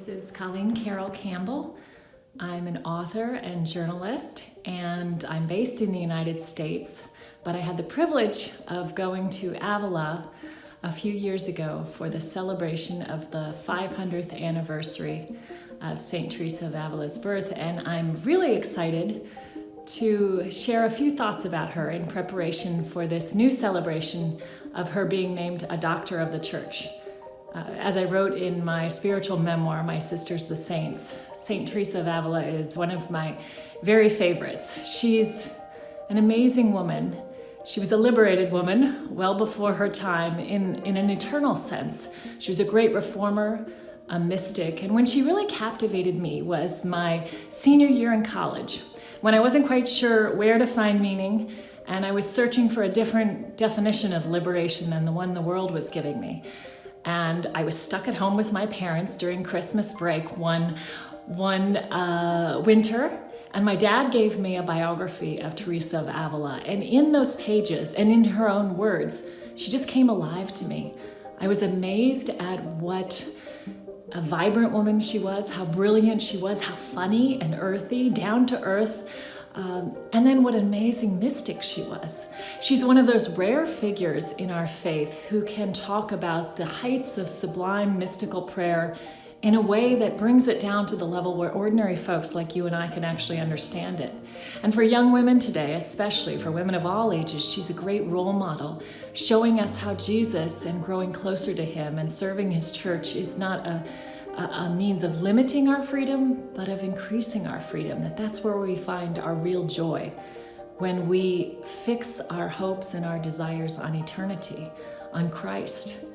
This is Colleen Carroll Campbell. I'm an author and journalist, and I'm based in the United States, but I had the privilege of going to Ávila a few years ago for the celebration of the 500th anniversary of St. Teresa of Avila's birth, and I'm really excited to share a few thoughts about her in preparation for this new celebration of her being named a Doctor of the Church. As I wrote in my spiritual memoir, My Sisters the Saints, St. Teresa of Ávila is one of my very favorites. She's an amazing woman. She was a liberated woman well before her time in an eternal sense. She was a great reformer, a mystic, and when she really captivated me was my senior year in college, when I wasn't quite sure where to find meaning, and I was searching for a different definition of liberation than the one the world was giving me. And I was stuck at home with my parents during Christmas break one winter, and my dad gave me a biography of Teresa of Ávila, and in those pages, and in her own words, she just came alive to me. I was amazed at what a vibrant woman she was, how brilliant she was, how funny and earthy, down to earth, and then what an amazing mystic she was. She's one of those rare figures in our faith who can talk about the heights of sublime mystical prayer in a way that brings it down to the level where ordinary folks like you and I can actually understand it. And for young women today, especially for women of all ages, she's a great role model, showing us how Jesus and growing closer to him and serving his church is not a means of limiting our freedom, but of increasing our freedom, that's where we find our real joy, when we fix our hopes and our desires on eternity, on Christ.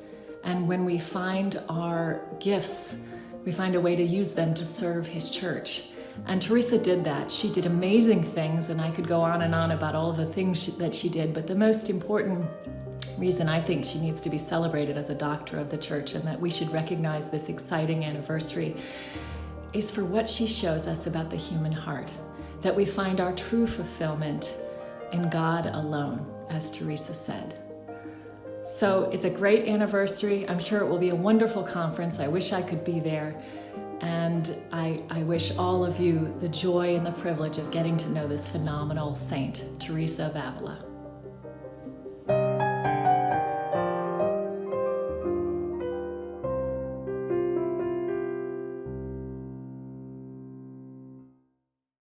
And when we find our gifts, we find a way to use them to serve his church. And Teresa did that. She did amazing things, and I could go on and on about all of the things that she did, but the most important reason I think she needs to be celebrated as a doctor of the church, and that we should recognize this exciting anniversary, is for what she shows us about the human heart, that we find our true fulfillment in God alone, as Teresa said. So it's a great anniversary. I'm sure it will be a wonderful conference. I wish I could be there. And I wish all of you the joy and the privilege of getting to know this phenomenal saint, Teresa of Ávila.